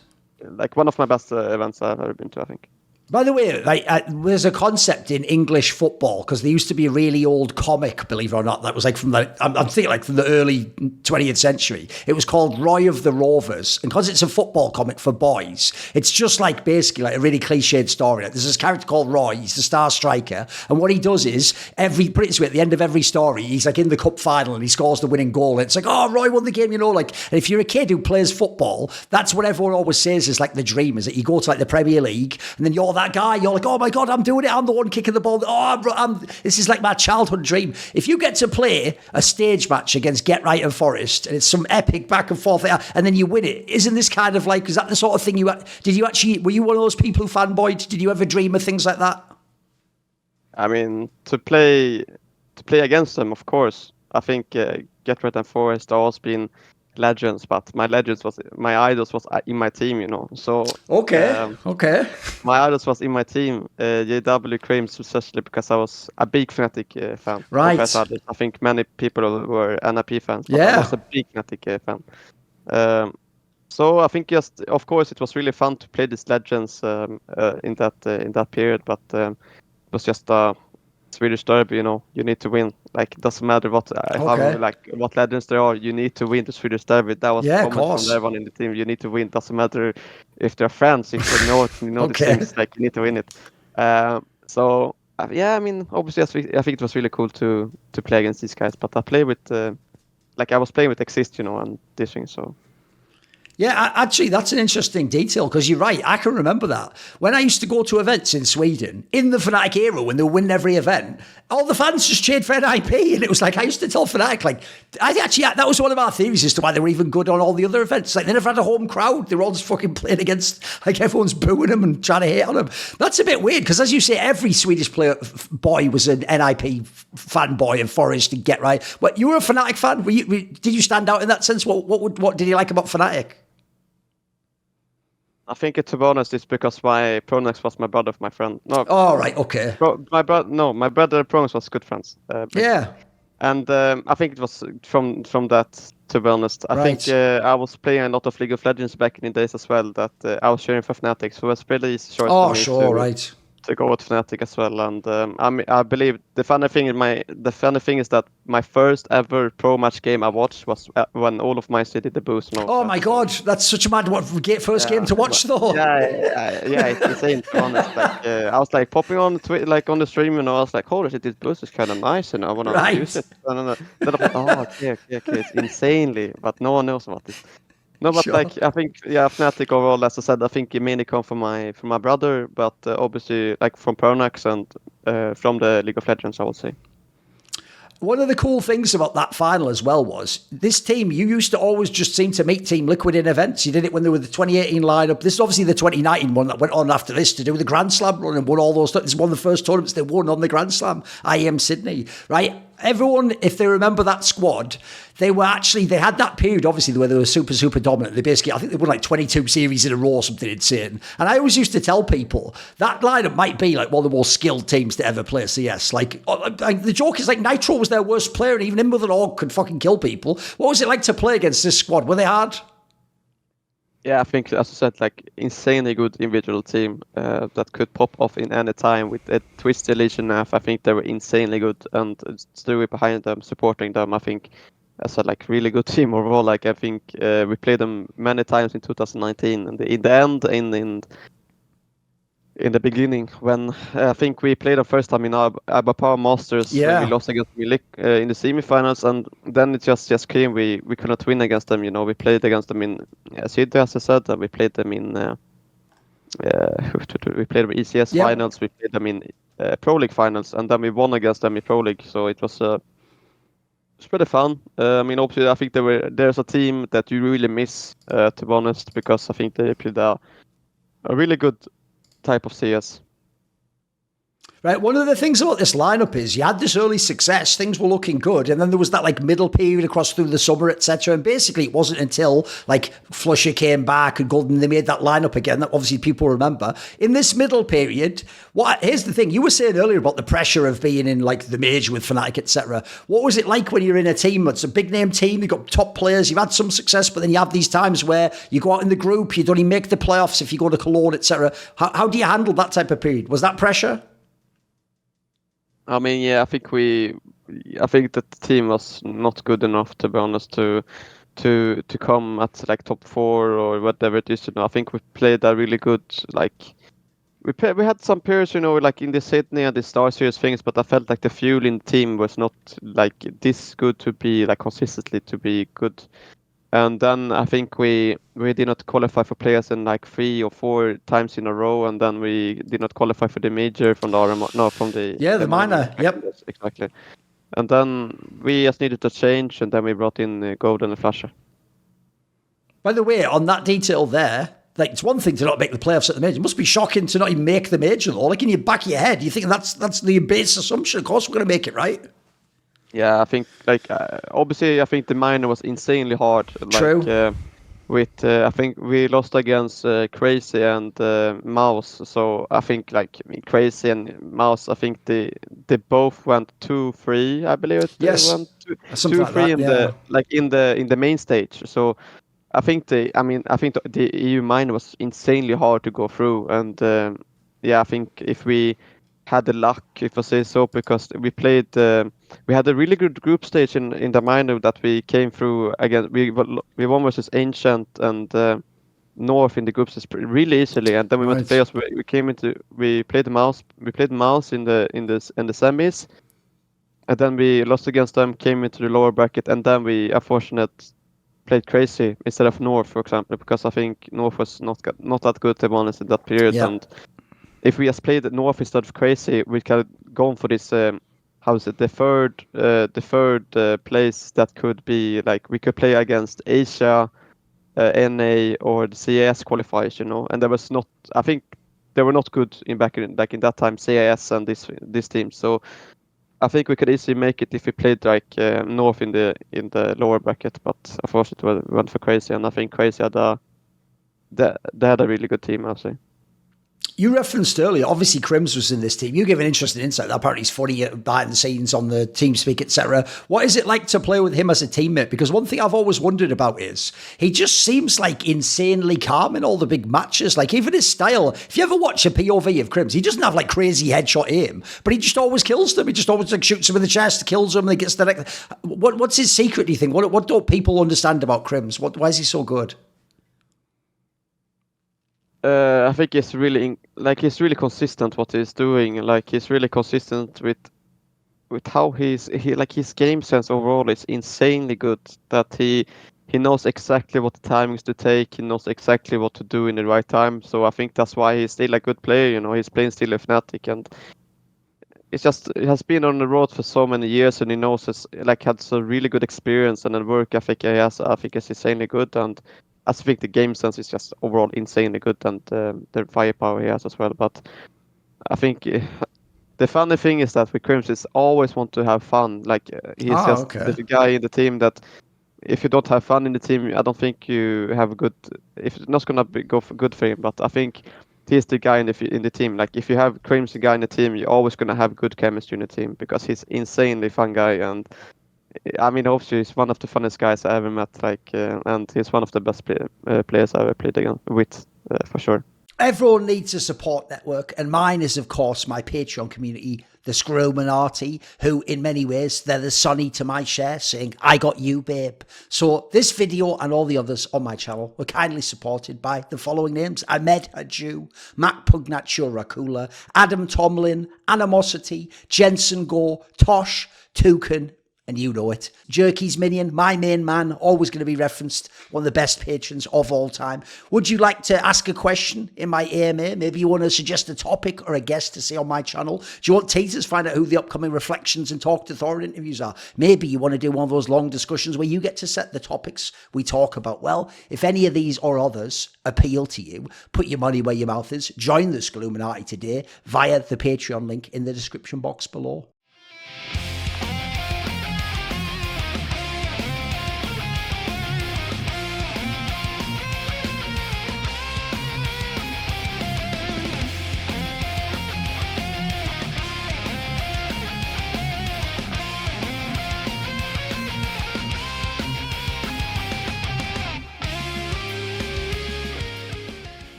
One of my best events I've ever been to, I think. By the way, like, there's a concept in English football, because there used to be a really old comic, believe it or not, that was like I'm thinking like from the early 20th century. It was called Roy of the Rovers. And because it's a football comic for boys, it's just like basically like a really cliched story. Like, there's this character called Roy, he's the star striker. And what he does is, put it this way, at the end of every story, he's like in the cup final and he scores the winning goal. And it's like, oh, Roy won the game, you know, like, and if you're a kid who plays football, that's what everyone always says is like the dream, is that you go to like the Premier League and then you're that guy, you're like, oh my God, I'm doing it, I'm the one kicking the ball, this is like my childhood dream. If you get to play a stage match against Get Right and Forest and it's some epic back and forth and then you win it, isn't this kind of like, is that the sort of thing were you one of those people who fanboyed? Did you ever dream of things like that? I mean, to play against them, of course. I think Get Right and Forest have always been legends, but my idols was in my team, you know. So okay. My idols was in my team, JW KRiMZ, especially because I was a big FNATIC fan. Right. I think many people were NIP fans, but I was a big FNATIC fan. So I think just, of course, it was really fun to play these legends in that period, but it was just a Swedish derby, you know. You need to win. Like, it doesn't matter what legends there are. You need to win the Swedish derby. That was the comment from everyone in the team. You need to win. Doesn't matter if they're friends. If they know, the things, like, you need to win it. So I mean, obviously, I think it was really cool to play against these guys. But I play with, I was playing with Xizt, you know, and this thing. So. Yeah, actually, that's an interesting detail, because you're right. I can remember that. When I used to go to events in Sweden, in the FNATIC era, when they were winning every event, all the fans just cheered for NIP. And it was like, I used to tell FNATIC, like, that was one of our theories as to why they were even good on all the other events. Like, they never had a home crowd. They were all just fucking playing against, like, everyone's booing them and trying to hate on them. That's a bit weird, because as you say, every Swedish boy was an NIP fanboy and Forest and Get Right. What, you were a FNATIC fan? Did you stand out in that sense? What did you like about FNATIC? I think, to be honest, it's because my pronax was my brother, my friend. No. Oh, right, okay. My brother pronax was good friends. Yeah. And I think it was from that, to be honest. I think I was playing a lot of League of Legends back in the days as well, that I was cheering for FNATIC, so it was really short for me to go with FNATIC as well. And I believe the funny thing is that my first ever pro match game I watched was when Olofboost did the boost. Oh my God, that's such a mad first game to watch though. Yeah, it's insane, to be honest. Like, I was like popping on on the stream, and I was like, holy shit, this boost is kind of nice, and I want to use it. Then I was like, okay, it's insanely, but no one knows about this. No, but like, I think, FNATIC overall, as I said, I think it mainly come from my brother, but obviously like from pronax and from the League of Legends, I would say. One of the cool things about that final as well was this team, you used to always just seem to meet Team Liquid in events. You did it when they were the 2018 lineup. This is obviously the 2019 one that went on after this to do the Grand Slam run and won all those. This is one of the first tournaments they won on the Grand Slam, IEM Sydney, right? Everyone, if they remember that squad, they had that period, obviously, where they were super, super dominant. They basically, I think they won like 22 series in a row or something insane. And I always used to tell people that lineup might be like one of the most skilled teams to ever play CS. Like, the joke is like Nitro was their worst player, and even him with an AUG could fucking kill people. What was it like to play against this squad? Were they hard? Yeah, I think, as I said, like, insanely good individual team that could pop off in any time with a Twisted Legion Nav. I think they were insanely good, and Stewie behind them, supporting them. I think, as a like really good team overall. Like, I think we played them many times in 2019, and in the end, in the beginning, when I think we played the first time in our Power Masters, when we lost against Milik in the semifinals, and then it just came. We could not win against them. You know, we played against them in Sydney, as I said, and we played them in we played them in ECS finals. We played them in Pro League finals, and then we won against them in Pro League. So it was pretty fun. I mean, obviously, I think there's a team that you really miss, to be honest, because I think they played a really good type of CS. Right. One of the things about this lineup is you had this early success, things were looking good, and then there was that like middle period across through the summer, etc. And basically, it wasn't until like Flusher came back and Golden they made that lineup again that obviously people remember. In this middle period, here's the thing: you were saying earlier about the pressure of being in like the major with FNATIC, etc. What was it like when you're in a team that's a big name team? You've got top players, you've had some success, but then you have these times where you go out in the group, you don't even make the playoffs if you go to Cologne, etc. How do you handle that type of period? Was that pressure? I mean, yeah, I think that the team was not good enough, to be honest, to come at like top 4 or whatever it is. I think we played a really good, like we had some periods, like in the Sydney and the StarSeries things, but I felt like the fuel in the team was not like this good to be like consistently to be good. And then I think we did not qualify for players in like 3 or 4 times in a row, and then we did not qualify for the major from the minor. Yep, exactly. And then we just needed to change, and then we brought in Golden and Flasher. By the way, on that detail there, like it's one thing to not make the playoffs at the major. It must be shocking to not even make the major, though. Like in your back of your head, you think that's the base assumption. Of course, we're going to make it, right? Yeah, I think obviously I think the minor was insanely hard. True. I think we lost against Crazy and MOUZ. So I think Crazy and MOUZ, I think they both went 2-3. I believe it. Yes. They went 2-3 in the main stage. So I think the EU minor was insanely hard to go through, and I think if we had the luck, if I say so, because we played, we had a really good group stage in the minor that we came through again. We won versus Ancient and North in the groups really easily, and then we went to playoffs. We played the MOUZ in the semis, and then we lost against them, came into the lower bracket, and then we unfortunately played Crazy instead of North, for example, because I think North was not that good, to be honest, in that period. Yeah. And if we just played the North instead of Crazy, we could have gone for this, the third place that could be like we could play against Asia, NA, or the CIS qualifiers, and there was not. I think they were not good back in that time, CIS and this team. So I think we could easily make it if we played like North in the lower bracket, but unfortunately we went for Crazy, and I think Crazy they had a really good team, I'll say. You referenced earlier, obviously KRiMZ was in this team. You give an interesting insight. Apparently he's funny behind the scenes on the TeamSpeak, etc. What is it like to play with him as a teammate? Because one thing I've always wondered about is he just seems like insanely calm in all the big matches. Like even his style, if you ever watch a POV of KRiMZ, he doesn't have like crazy headshot aim, but he just always kills them. He just always like shoots them in the chest, kills them, and he gets direct. What's his secret, do you think? What don't people understand about KRiMZ? Why is he so good? I think he's really consistent what he's doing. Like he's really consistent with how his game sense overall is insanely good. That he knows exactly what the timings to take. He knows exactly what to do in the right time. So I think that's why he's still a good player. He's playing still a FNATIC, and it's just he has been on the road for so many years, and he knows had a really good experience, and the work ethic he has. I think is insanely good, and I think the game sense is just overall insanely good, and the firepower he has as well. But I think the funny thing is that with KRiMZ is always want to have fun. Like he's the guy in the team that if you don't have fun in the team, I don't think you have a good. If it's not gonna go for good for him, but I think he's the guy in the team. Like if you have KRiMZ guy in the team, you're always gonna have good chemistry in the team because he's insanely fun guy, and I mean, obviously, he's one of the funnest guys I ever met. And he's one of the best players I ever played with, for sure. Everyone needs a support network, and mine is, of course, my Patreon community, the Scrominati, who, in many ways, they're the Sonny to my Cher, saying, "I got you, babe." So this video and all the others on my channel were kindly supported by the following names: Ahmed Hadju, Mac Pugnaccio Rakula, Adam Tomlin, Animosity, Jensen Gore, Tosh, Toucan, And you know it. Jerky's Minion, my main man, always going to be referenced, one of the best patrons of all time. Would you like to ask a question in my AMA? Maybe you want to suggest a topic or a guest to say on my channel. Do you want teasers to find out who the upcoming Reflections and Talk to Thorin interviews are? Maybe you want to do one of those long discussions where you get to set the topics we talk about. Well, if any of these or others appeal to you, put your money where your mouth is. Join the Skull Illuminati today via the Patreon link in the description box below.